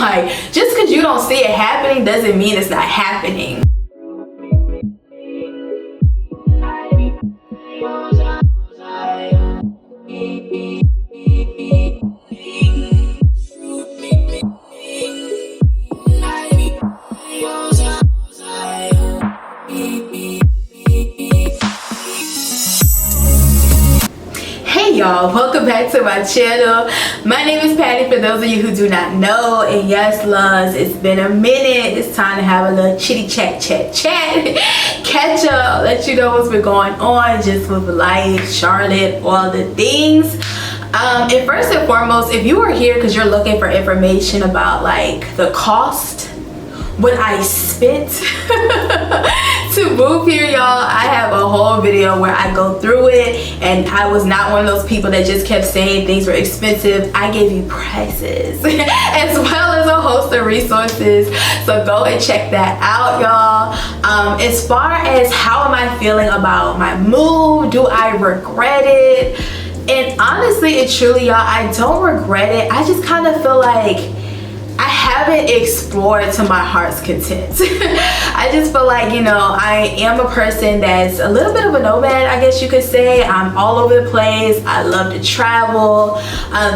Like, just because you don't see it happening doesn't mean it's not happening. Hey y'all, welcome back to my channel. My name is Patty, for those of you who do not know. And yes, loves, it's been a minute. It's time to have a little chitty chat catch up, let you know what's been going on just with life, Charlotte, all the things. And first and foremost, if you are here because you're looking for information about like the cost, what I spent to move here, y'all, I have a whole video where I go through it, and I was not one of those people that just kept saying things were expensive. I gave you prices as well as a host of resources, so go and check that out, y'all. As far as how am I feeling about my move, do I regret it? And honestly and truly, y'all, I don't regret it. I just kind of feel like I haven't explored to my heart's content. I just feel like, you know, I am a person that's a little bit of a nomad, I guess you could say. I'm all over the place. I love to travel.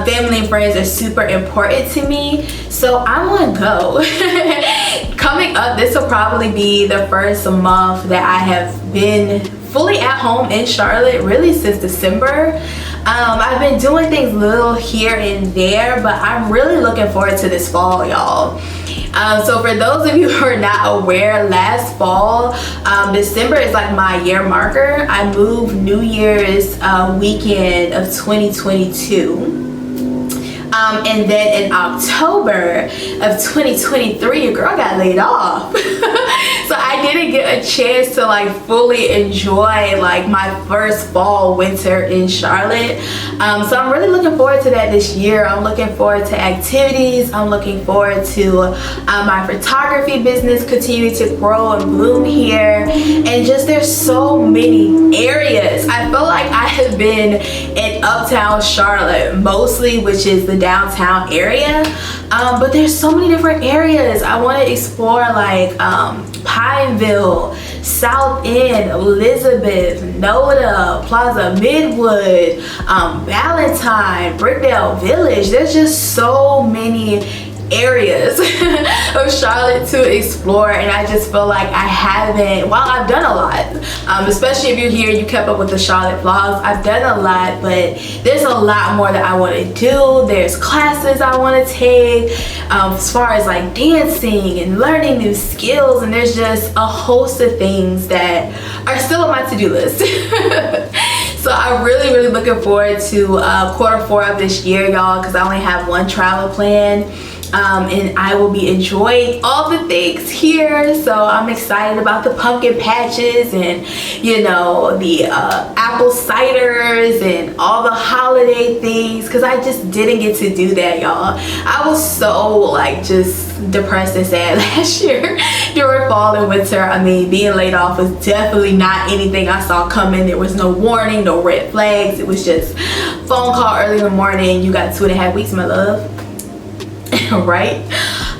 Family and friends are super important to me, so I want to go. Coming up, this will probably be the first month that I have been fully at home in Charlotte, really since December. I've been doing things little here and there, but I'm really looking forward to this fall, y'all. So for those of you who are not aware, last fall, December is like my year marker. I moved New Year's weekend of 2022. And then in October of 2023, your girl got laid off. So I didn't get a chance to like fully enjoy like my first fall winter in Charlotte. So I'm really looking forward to that this year. I'm looking forward to activities. I'm looking forward to my photography business continuing to grow and bloom here. And just there's so many areas. I feel like I have been in uptown Charlotte mostly, which is the downtown area, but there's so many different areas. I want to explore like Pineville, South End, Elizabeth, Noda, Plaza Midwood, Valentine, Brickdale Village. There's just so many areas of Charlotte to explore, and I just feel like I haven't, while I've done a lot, especially if you're here, you kept up with the Charlotte vlogs, I've done a lot, but there's a lot more that I want to do. There's classes I want to take, as far as like dancing and learning new skills, and there's just a host of things that are still on my to-do list. So I'm really looking forward to Q4 of this year, y'all, because I only have one travel plan. And I will be enjoying all the things here, so I'm excited about the pumpkin patches and, you know, the apple ciders and all the holiday things, because I just didn't get to do that, y'all. I was so like just depressed and sad last year during fall and winter. I mean, being laid off was definitely not anything I saw coming. There was no warning, no red flags. It was just phone call early in the morning. You got 2.5 weeks, my love. Right?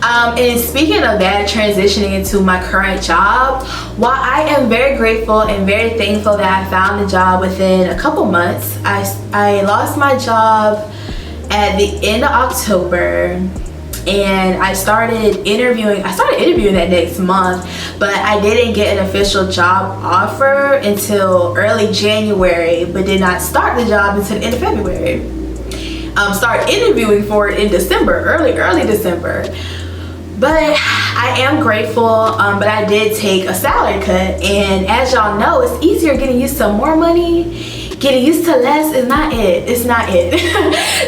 And speaking of that, transitioning into my current job, while I am very grateful and very thankful that I found a job within a couple months, I lost my job at the end of October, and I started interviewing that next month, but I didn't get an official job offer until early January, but did not start the job until the end of February. Start interviewing for it in December, early December. But I am grateful, but I did take a salary cut, and as y'all know, it's easier getting used to more money. Getting used to less is not it. It's not it.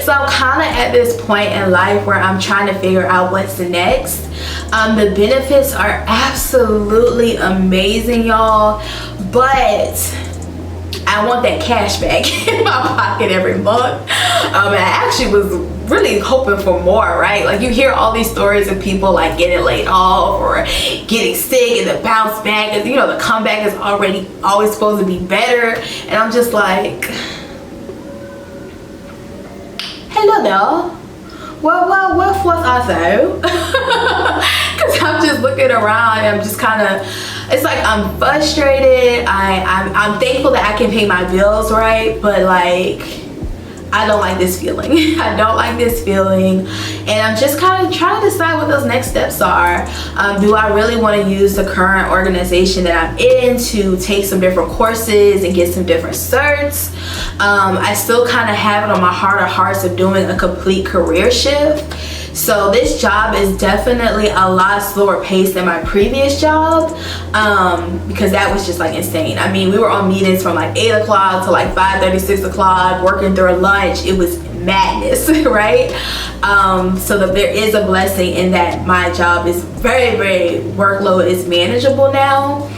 So I'm kind of at this point in life where I'm trying to figure out what's next. The benefits are absolutely amazing, y'all, but I want that cash back in my pocket every month. And I actually was really hoping for more, right? Like, you hear all these stories of people like getting laid off or getting sick and the bounce back, and you know, the comeback is always supposed to be better. And I'm just like, hello there, what was I say? Because I'm just looking around and I'm just kind of, it's like I'm frustrated. I'm thankful that I can pay my bills, right? But like, I don't like this feeling. I don't like this feeling. And I'm just kind of trying to decide what those next steps are. Do I really want to use the current organization that I'm in to take some different courses and get some different certs? I still kind of have it on my heart of hearts of doing a complete career shift. So this job is definitely a lot slower paced than my previous job, because that was just like insane. I mean, we were on meetings from like 8 o'clock to like 5:30, 6 o'clock, working through lunch. It was madness, right? So that there is a blessing in that my job is very workload is manageable now.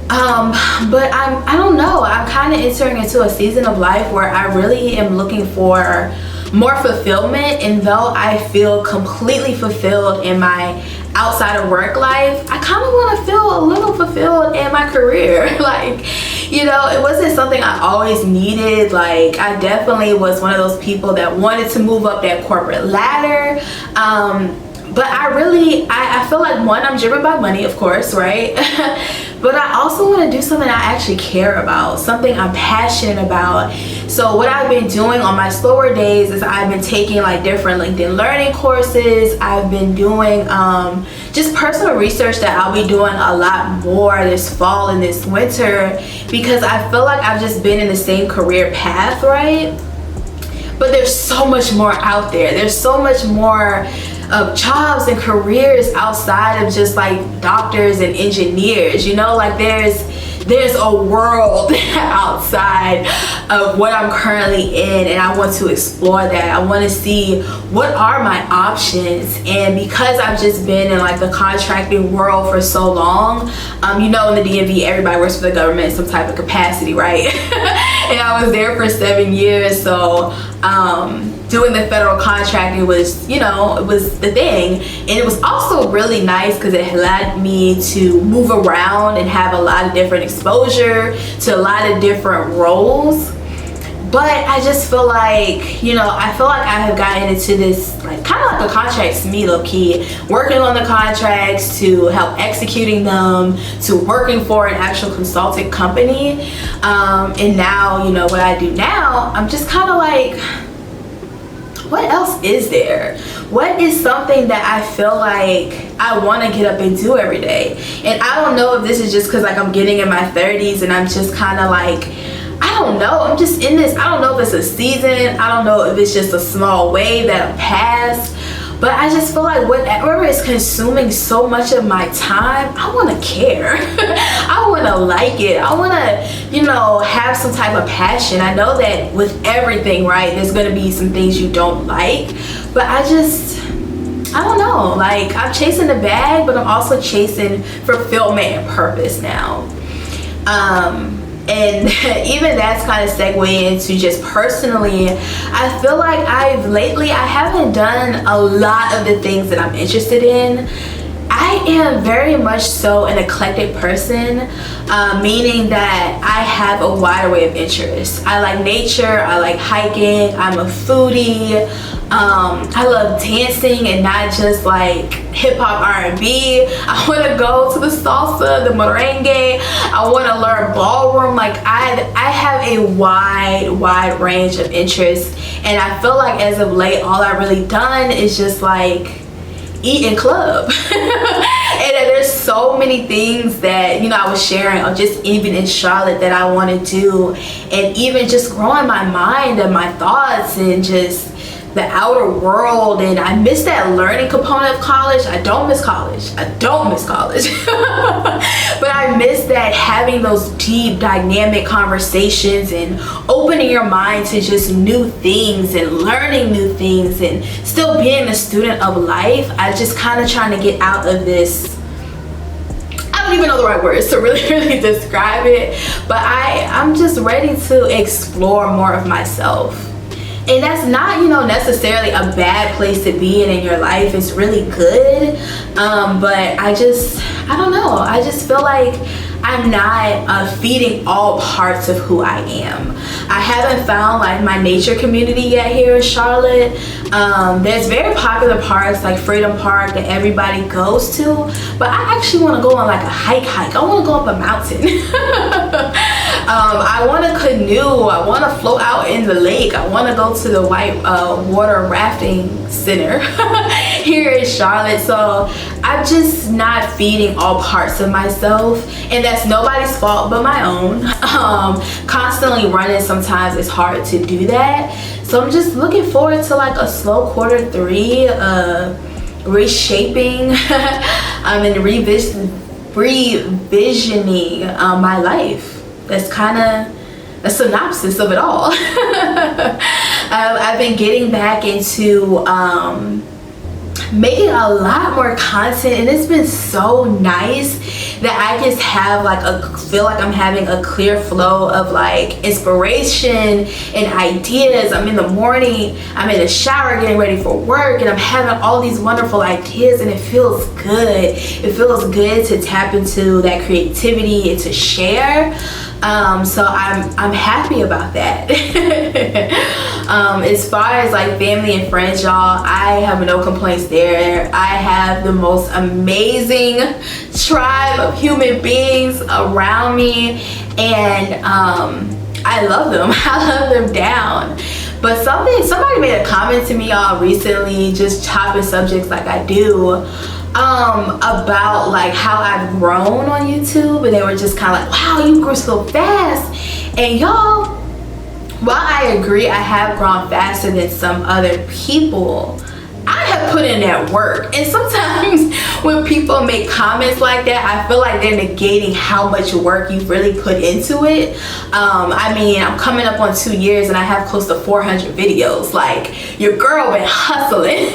But I don't know. I'm kind of entering into a season of life where I really am looking for more fulfillment, and though I feel completely fulfilled in my outside of work life, I kind of want to feel a little fulfilled in my career. Like, you know, it wasn't something I always needed. Like, I definitely was one of those people that wanted to move up that corporate ladder, but I feel like, one, I'm driven by money, of course, right? But I also want to do something I actually care about, something I'm passionate about. So what I've been doing on my slower days is I've been taking like different LinkedIn learning courses. I've been doing just personal research that I'll be doing a lot more this fall and this winter, because I feel like I've just been in the same career path, right? But there's so much more out there. There's so much more of jobs and careers outside of just like doctors and engineers, you know, like there's a world outside of what I'm currently in, and I want to explore that. I want to see what are my options. And because I've just been in like the contracting world for so long, you know, in the DMV everybody works for the government in some type of capacity, right? And I was there for 7 years, so doing the federal contracting was, you know, it was the thing. And it was also really nice because it allowed me to move around and have a lot of different exposure to a lot of different roles. But I just feel like, you know, I feel like I have gotten into this, like, kind of like a contracts me, low-key, working on the contracts to help executing them, to working for an actual consulting company. And now, you know, what I do now, I'm just kind of like, what else is there? What is something that I feel like I want to get up and do every day? And I don't know if this is just because like I'm getting in my 30s and I'm just kind of like, I don't know, I'm just in this, I don't know if it's a season, I don't know if it's just a small wave that I'm past, but I just feel like whatever is consuming so much of my time, I want to care. I want to like it. I want to, you know, have some type of passion. I know that with everything, right, there's going to be some things you don't like, but I don't know, like I'm chasing the bag, but I'm also chasing fulfillment and purpose now. And even that's kind of segueing into just personally, I feel like I haven't done a lot of the things that I'm interested in. I am very much so an eclectic person, meaning that I have a wide array of interests. I like nature, I like hiking, I'm a foodie, I love dancing and not just like hip-hop R&B. I want to go to the salsa, the merengue, I want to learn ballroom. Like I have a wide range of interests, and I feel like as of late all I've really done is just like eat and club. And there's so many things that, you know, I was sharing of just even in Charlotte that I want to do, and even just growing my mind and my thoughts and just the outer world. And I miss that learning component of college. I don't miss college. But I miss that, having those deep dynamic conversations and opening your mind to just new things and learning new things and still being a student of life. I just kind of trying to get out of this, I don't even know the right words to really describe it, but I'm just ready to explore more of myself. And that's not, you know, necessarily a bad place to be in your life. It's really good. But I don't know. I just feel like I'm not feeding all parts of who I am. I haven't found like my nature community yet here in Charlotte. There's very popular parks like Freedom Park that everybody goes to, but I actually want to go on like a hike. I want to go up a mountain. I want to canoe. I want to float out in the lake. I want to go to the white water rafting center here in Charlotte. So I'm just not feeding all parts of myself, and that's nobody's fault but my own. Constantly running, sometimes it's hard to do that. So I'm just looking forward to like a slow Q3, reshaping and revisioning my life. That's kind of a synopsis of it all. I've been getting back into making a lot more content, and it's been so nice that I just have like feel like I'm having a clear flow of like inspiration and ideas. I'm in the morning, I'm in the shower getting ready for work, and I'm having all these wonderful ideas, and it feels good. It feels good to tap into that creativity and to share. So I'm happy about that. As far as like family and friends, y'all, I have no complaints there. I have the most amazing tribe of human beings around me, and I love them. I love them down. But somebody made a comment to me, y'all, recently, just chopping subjects like I do, about like how I've grown on YouTube, and they were just kind of like, wow, you grew so fast. And y'all, while I agree I have grown faster than some other people, I have put in that work. And sometimes when people make comments like that, I feel like they're negating how much work you've really put into it. I mean, I'm coming up on 2 years and I have close to 400 videos. Like, your girl been hustling.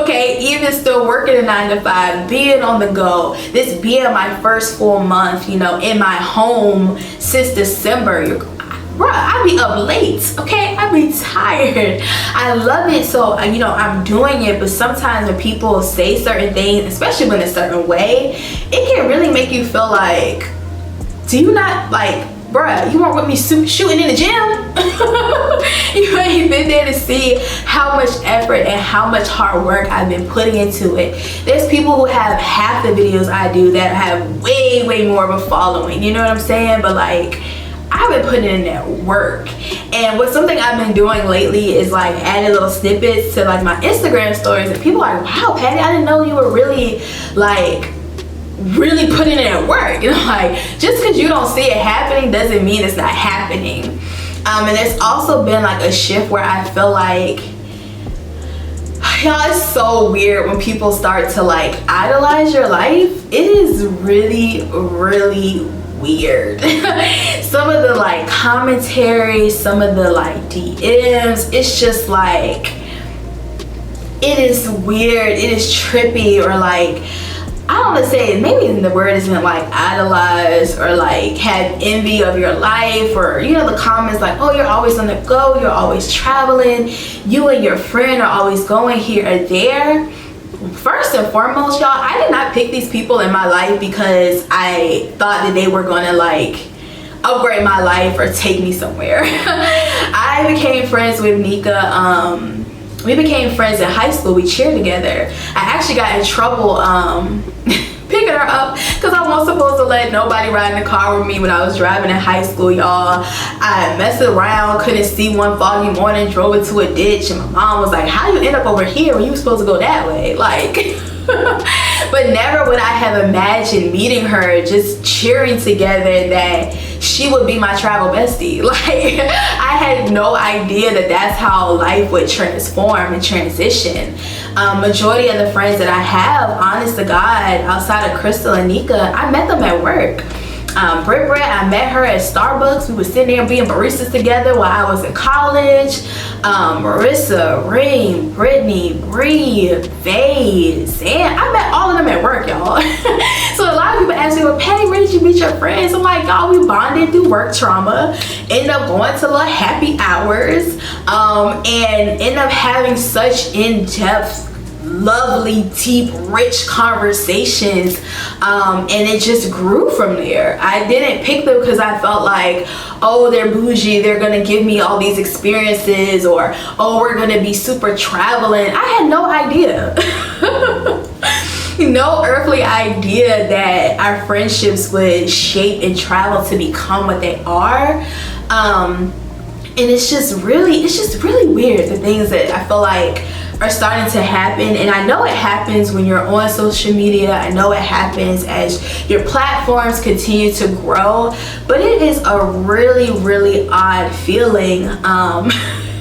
Okay, even still working a 9 to 5, being on the go, this being my first full month, you know, in my home since December. Bruh, I be up late, okay? I be tired. I love it, so you know, I'm doing it. But sometimes when people say certain things, especially when it's a certain way, it can really make you feel like, do you not, like, bruh, you weren't with me shooting in the gym? You ain't been there to see how much effort and how much hard work I've been putting into it. There's people who have half the videos I do that have way more of a following, you know what I'm saying? But like, I've been putting in that work. And what's something I've been doing lately is like adding little snippets to like my Instagram stories, and people are like, wow, Patty, I didn't know you were really putting in that work. You know, like, just because you don't see it happening doesn't mean it's not happening. And there's also been like a shift where I feel like, y'all, it's so weird when people start to like idolize your life. It is really weird. Some of the like commentary, some of the like DMs, it's just like, it is weird, it is trippy, or like, I don't want to say, maybe the word isn't like idolize or like have envy of your life, or you know, the comments like, oh, you're always on the go, you're always traveling, you and your friend are always going here or there. First and foremost, y'all, I did not pick these people in my life because I thought that they were gonna like upgrade my life or take me somewhere. I became friends with Nika. We became friends in high school. We cheered together. I actually got in trouble picking her up because I wasn't supposed to let nobody ride in the car with me when I was driving in high school, y'all. I messed around, couldn't see one foggy morning, drove into a ditch, and my mom was like, how do you end up over here when you were supposed to go that way? Like, but never would I have imagined meeting her, just cheering together, that she would be my travel bestie. Like, I had no idea that that's how life would transform and transition. Majority of the friends that I have, honest to God, outside of Crystal and Nika, I met them at work. Britt, I met her at Starbucks. We were sitting there being baristas together while I was in college. Marissa, Reem, Brittany, Bree, Vade, Sam, I met all of them at work, y'all. So a lot of people ask me me, well, Patty, where did you meet your friends? I'm like, y'all, we bonded through work trauma, ended up going to little happy hours, and ended up having such in-depth, lovely, deep, rich conversations, and it just grew from there. I didn't pick them because I felt like, oh, they're bougie, they're gonna give me all these experiences, or oh, we're gonna be super traveling. I had no idea. No earthly idea that our friendships would shape and travel to become what they are. And it's just really weird, the things that I feel like are starting to happen. And I know it happens when you're on social media. I know it happens as your platforms continue to grow, but it is a really odd feeling.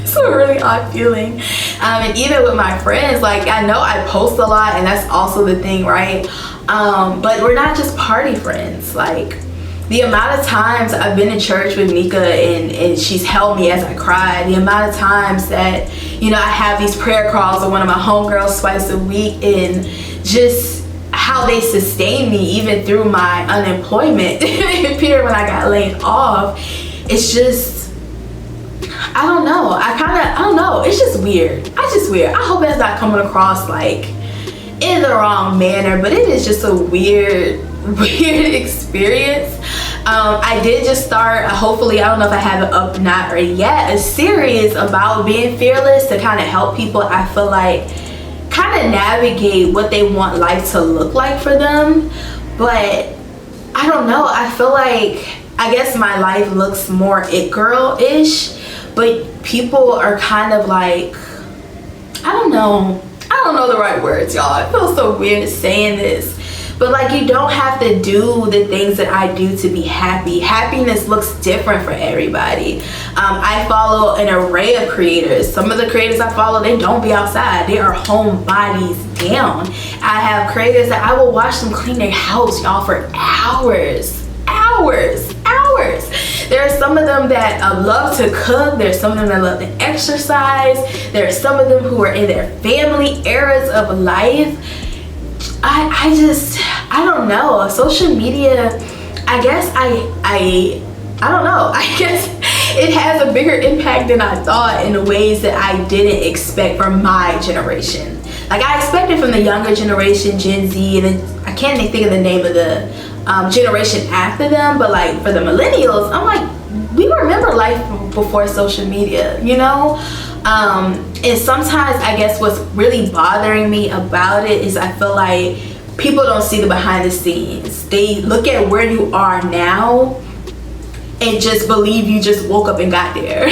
It's a really odd feeling. And even with my friends, like, I know I post a lot, and that's also the thing, right? But we're not just party friends. Like, the amount of times I've been in church with Mika and she's held me as I cried, the amount of times that, you know, I have these prayer calls with one of my homegirls twice a week, and just how they sustain me even through my unemployment period when I got laid off. It's just, I don't know. I don't know. It's just weird. I hope that's not coming across like in the wrong manner, but it is just a weird experience. I did just start, hopefully, I don't know if I have it up not or yet, a series about being fearless to kind of help people, I feel like, kind of navigate what they want life to look like for them. But I don't know, I feel like, I guess my life looks more it girl-ish, but people are kind of like, I don't know the right words, y'all. I feel so weird saying this, but like, you don't have to do the things that I do to be happy. Happiness looks different for everybody. I follow an array of creators. Some of the creators I follow, they don't be outside. They are home bodies down. I have creators that I will watch them clean their house, y'all, for hours. There are some of them that love to cook. There's some of them that love to exercise. There are some of them who are in their family eras of life. I don't know. Social media, I guess I don't know. I guess it has a bigger impact than I thought in ways that I didn't expect from my generation. Like, I expected from the younger generation, Gen Z, and then I can't even think of the name of the generation after them, but like for the millennials, I'm like, we remember life before social media, you know? And sometimes I guess what's really bothering me about it is I feel like people don't see the behind the scenes. They look at where you are now and just believe you just woke up and got there.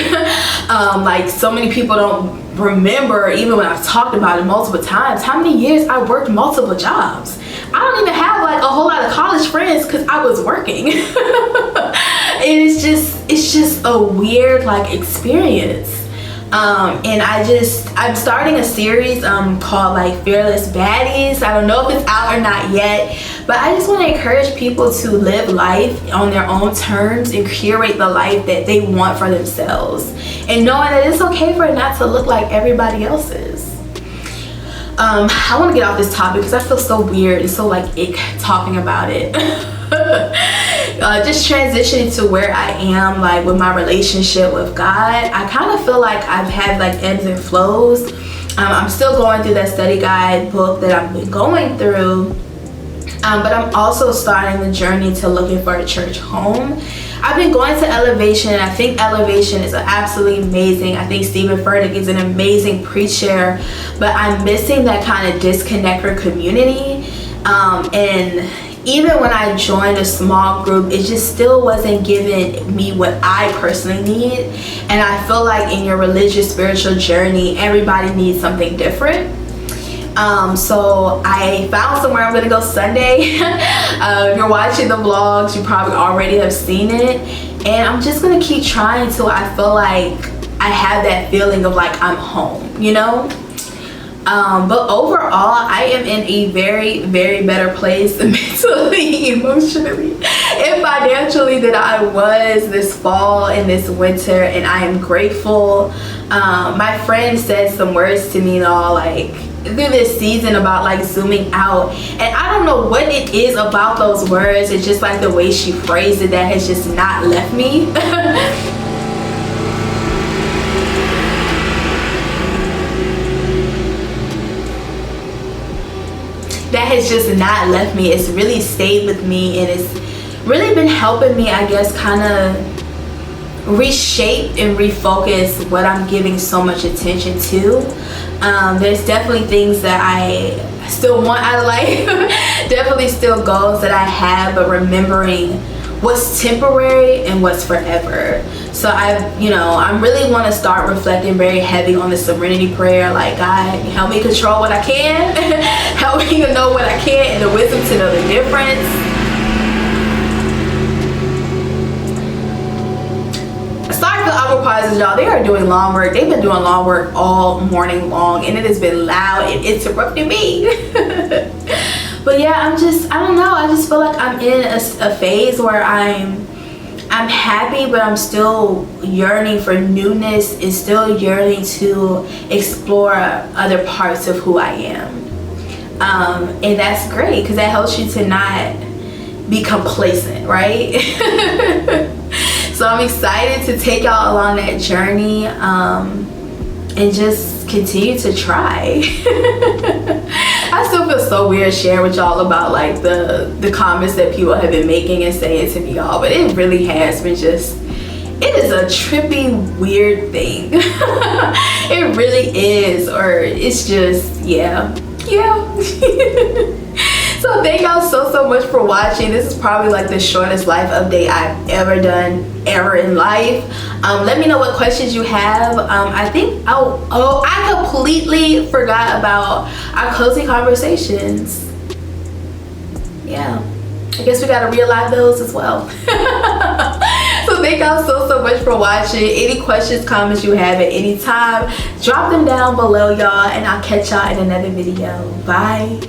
Like, so many people don't remember, even when I've talked about it multiple times, how many years I worked multiple jobs. I don't even have like a whole lot of college friends because I was working. And it's just a weird like experience. And I'm starting a series called like Fearless Baddies. I don't know if it's out or not yet, but I just want to encourage people to live life on their own terms and curate the life that they want for themselves, and knowing that it's okay for it not to look like everybody else's. I want to get off this topic because I feel so weird and so like ick talking about it. Just transitioning to where I am like with my relationship with God, I kind of feel like I've had like ebbs and flows. I'm still going through that study guide book that I've been going through, but I'm also starting the journey to looking for a church home. I've been going to Elevation, and I think Elevation is absolutely amazing. I think Stephen Furtick is an amazing preacher, but I'm missing that kind of disconnect or community. And even when I joined a small group, it just still wasn't giving me what I personally need. And I feel like in your religious, spiritual journey, everybody needs something different. So I found somewhere I'm gonna go Sunday. If you're watching the vlogs, you probably already have seen it. And I'm just gonna keep trying till I feel like I have that feeling of like I'm home, you know? But overall, I am in a very better place mentally, emotionally, and financially than I was this fall and this winter, and I am grateful. My friend said some words to me, y'all, like, through this season about like zooming out, and I don't know what it is about those words. It's just like the way she phrased it that has just not left me. That has just not left me. It's really stayed with me, and it's really been helping me, I guess, kind of reshape and refocus what I'm giving so much attention to. There's definitely things that I still want out of life. Definitely still goals that I have, but remembering what's temporary and what's forever. So I really want to start reflecting very heavy on the serenity prayer. Like, God, help me control what I can. Help me to know what I can and the wisdom to know the difference. Sorry for the awkward pauses, y'all. They are doing lawn work. They've been doing lawn work all morning long, and it has been loud and interrupting me. But yeah, I don't know. I just feel like I'm in a phase where I'm happy, but I'm still yearning for newness and still yearning to explore other parts of who I am. And that's great because that helps you to not be complacent, right? So I'm excited to take y'all along that journey and just continue to try. I still feel so weird sharing with y'all about like the comments that people have been making and saying to me, y'all, but it really has been just, it is a trippy, weird thing. It really is, or it's just, yeah. So thank y'all so much for watching. This is probably like the shortest life update I've ever done in life. Let me know what questions you have. I think I completely forgot about our cozy conversations. Yeah, I guess we gotta relive those as well. So thank y'all so much for watching. Any questions, comments you have at any time, drop them down below, y'all, and I'll catch y'all in another video. Bye.